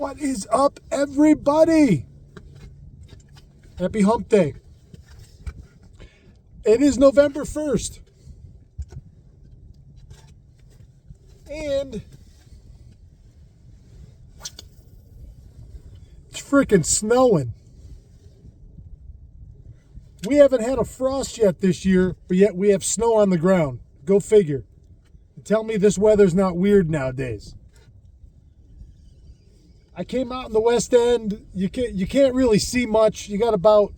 What is up, everybody? Happy hump day. It is November 1st. And it's freaking snowing. We haven't had a frost yet this year, but yet we have snow on the ground. Go figure. Tell me this weather's not weird nowadays. I came out in the West End. You can't really see much. You got about,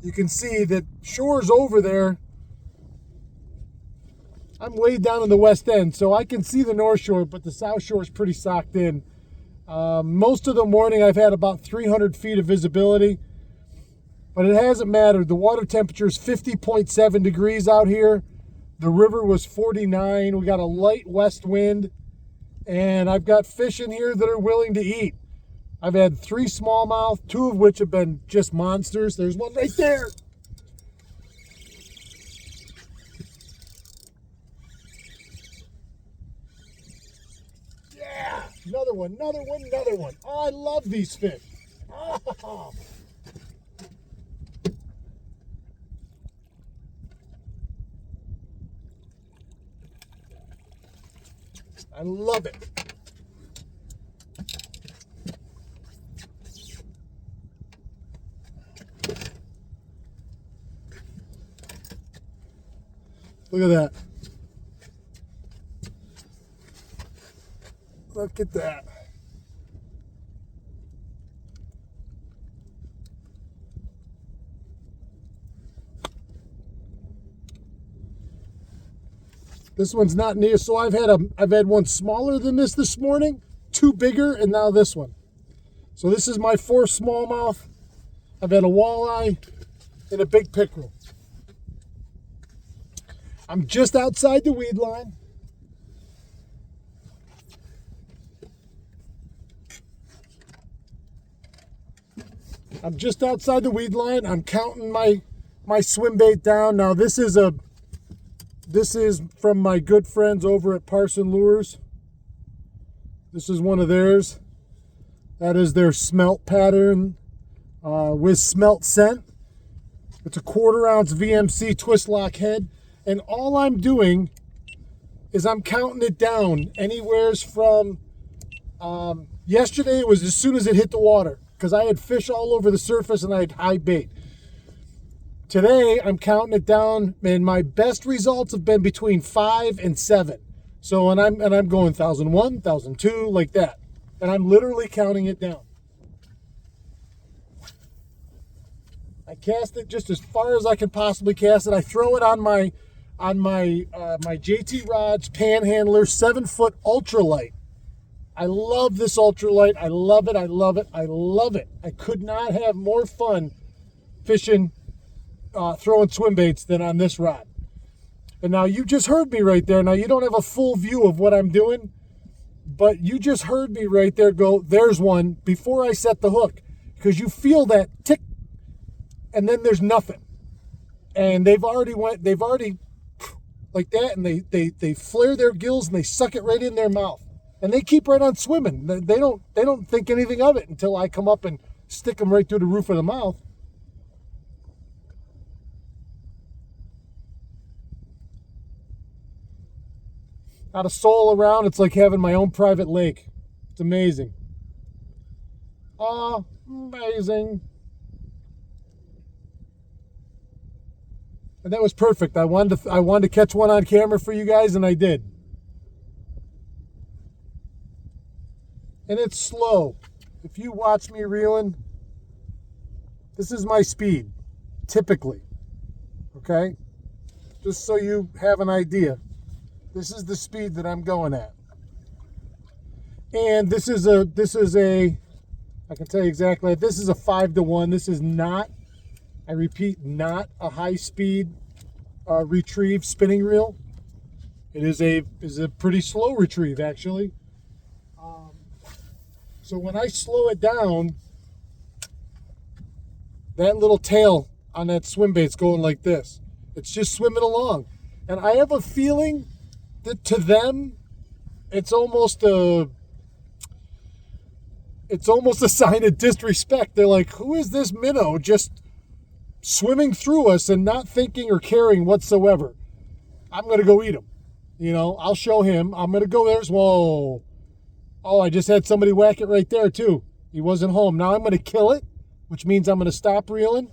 you can see that shore's over there. I'm way down in the West End, so I can see the North Shore, but the South Shore is pretty socked in. Most of the morning I've had about 300 feet of visibility, but it hasn't mattered. The water temperature is 50.7 degrees out here. The river was 49. We got a light west wind. And I've got fish in here that are willing to eat. I've had 3 smallmouth, 2 of which have been just monsters. There's one right there. Yeah, another one. Oh, I love these fish. Oh. I love it. Look at that. Look at that. This one's not near, so I've had one smaller than this morning, 2 bigger, and now this one. So this is my 4th smallmouth. I've had a walleye and a big pickerel. I'm just outside the weed line. I'm just outside the weed line. I'm counting my swim bait down. Now this is from my good friends over at Parson Lures. This is one of theirs. That is their smelt pattern with smelt scent. It's a 1/4 ounce VMC twist lock head. And all I'm doing is I'm counting it down anywheres from, yesterday it was as soon as it hit the water because I had fish all over the surface and I had high bait. Today, I'm counting it down, and my best results have been between 5 and 7. So, and I'm going 1,001, 1,002, like that. And I'm literally counting it down. I cast it just as far as I can possibly cast it. I throw it on my JT Rods Panhandler 7-foot ultralight. I love this ultralight. I love it. I could not have more fun fishing throwing swim baits than on this rod. And now you just heard me right there. Now you don't have a full view of what I'm doing, but you just heard me right there go, there's one, before I set the hook. Because you feel that tick, and then there's nothing. And they've already like that, and they flare their gills and they suck it right in their mouth. And they keep right on swimming. They don't think anything of it until I come up and stick them right through the roof of the mouth. Not a soul around. It's like having my own private lake. It's amazing. Amazing. And that was perfect. I wanted to catch one on camera for you guys, and I did. And it's slow. If you watch me reeling, this is my speed, typically. Okay? Just so you have an idea. This is the speed that I'm going at. And this is a, I can tell you exactly, this is a 5-to-1. This is not, I repeat, not a high-speed retrieve spinning reel. It is a pretty slow retrieve, actually. So when I slow it down, that little tail on that swim bait's going like this. It's just swimming along. And I have a feeling that to them, it's almost a it's almost a sign of disrespect. They're like, who is this minnow just swimming through us and not thinking or caring whatsoever? I'm going to go eat him. I'll show him. I'm going to go there. Whoa. Oh, I just had somebody whack it right there too. He wasn't home. Now I'm going to kill it, which means I'm going to stop reeling,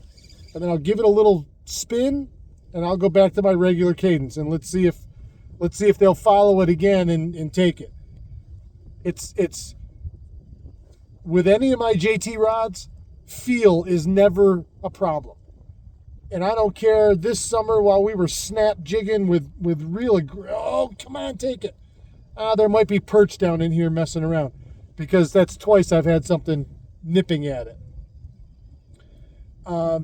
and then I'll give it a little spin, and I'll go back to my regular cadence, and let's see if they'll follow it again and take it. It's with any of my JT rods, feel is never a problem. And I don't care, this summer while we were snap jigging with real, oh, come on, take it. There might be perch down in here messing around, because that's twice I've had something nipping at it. All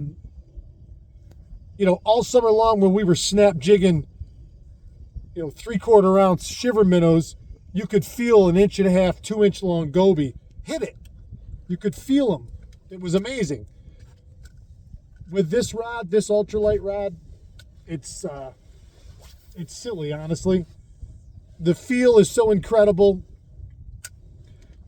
summer long when we were snap jigging, 3/4 ounce shiver minnows, you could feel 1.5 inch, 2 inch long goby hit it. You could feel them. It was amazing. With this rod, this ultralight rod, it's silly, honestly. The feel is so incredible.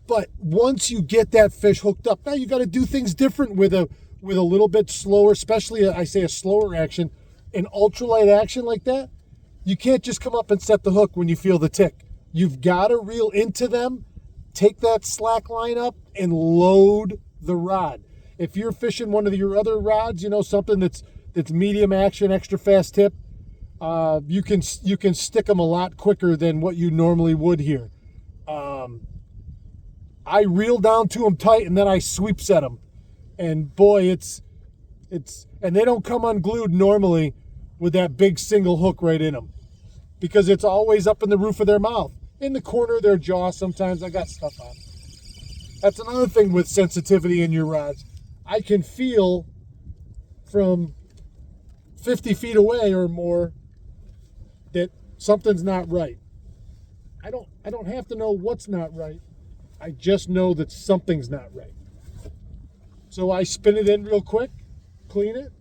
But once you get that fish hooked up, now you got to do things different with a little bit slower, especially I say a slower action, an ultralight action like that. You can't just come up and set the hook when you feel the tick. You've got to reel into them, take that slack line up, and load the rod. If you're fishing one of your other rods, something that's medium action, extra fast tip, you can stick them a lot quicker than what you normally would here. I reel down to them tight, and then I sweep set them, and boy, it's and they don't come unglued normally with that big single hook right in them, because it's always up in the roof of their mouth, in the corner of their jaw. Sometimes I got stuff on. That's another thing with sensitivity in your rods. I can feel from 50 feet away or more that something's not right. I don't have to know what's not right. I just know that something's not right. So I spin it in real quick, clean it,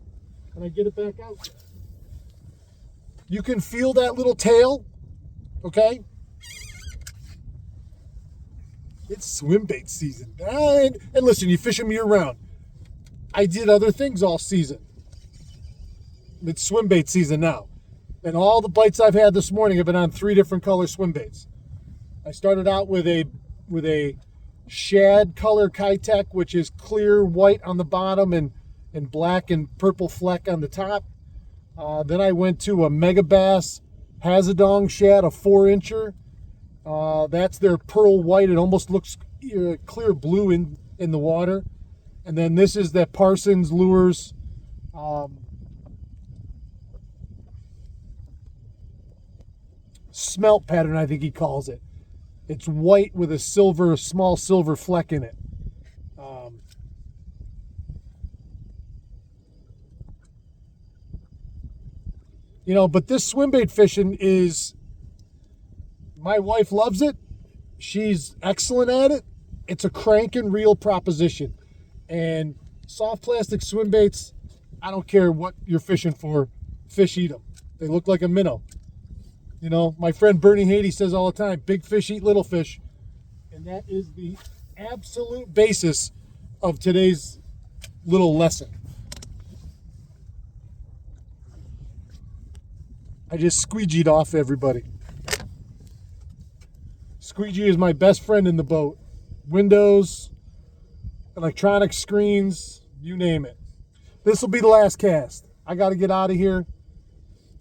and I get it back out there. You can feel that little tail, okay? It's swim bait season. And listen, you fish them year round. I did other things all season. It's swim bait season now. And all the bites I've had this morning have been on 3 different color swim baits. I started out with a shad color Kitech, which is clear white on the bottom and black and purple fleck on the top. Then I went to a Mega Bass Hazadong shad, a 4-incher. That's their pearl white. It almost looks clear blue in the water. And then this is that Parsons Lures smelt pattern, I think he calls it. It's white with a small silver fleck in it. But this swim bait fishing is, my wife loves it. She's excellent at it. It's a crank and reel proposition. And soft plastic swim baits, I don't care what you're fishing for, fish eat them. They look like a minnow. My friend Bernie Haiti says all the time, big fish eat little fish. And that is the absolute basis of today's little lesson. I just squeegeed off everybody. Squeegee is my best friend in the boat. Windows, electronic screens, you name it. This will be the last cast. I got to get out of here.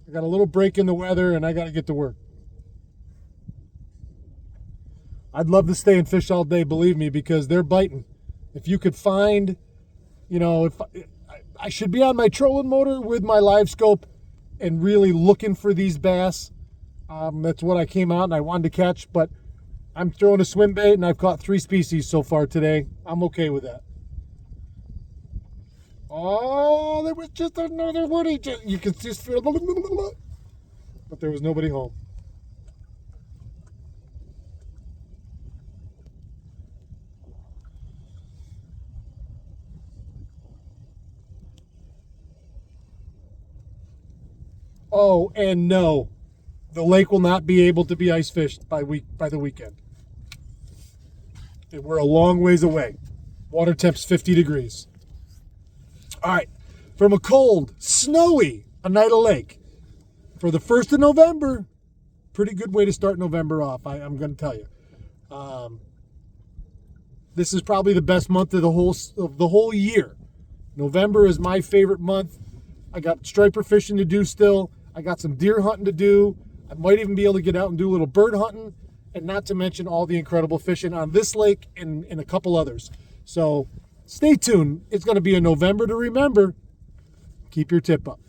I got a little break in the weather, and I got to get to work. I'd love to stay and fish all day, believe me, because they're biting. If you could find, if I should be on my trolling motor with my live scope and really looking for these bass. That's what I came out and I wanted to catch, but I'm throwing a swim bait, and I've caught 3 species so far today. I'm okay with that. Oh, there was just another woody. You can just feel, but there was nobody home. Oh, and no, the lake will not be able to be ice fished by the weekend. and we're a long ways away. Water temp's 50 degrees. All right, from a cold, snowy Oneida Lake. For the 1st of November, pretty good way to start November off, I'm going to tell you. This is probably the best month of the whole year. November is my favorite month. I got striper fishing to do still. I got some deer hunting to do. I might even be able to get out and do a little bird hunting, and not to mention all the incredible fishing on this lake and a couple others. So stay tuned. It's going to be a November to remember. Keep your tip up.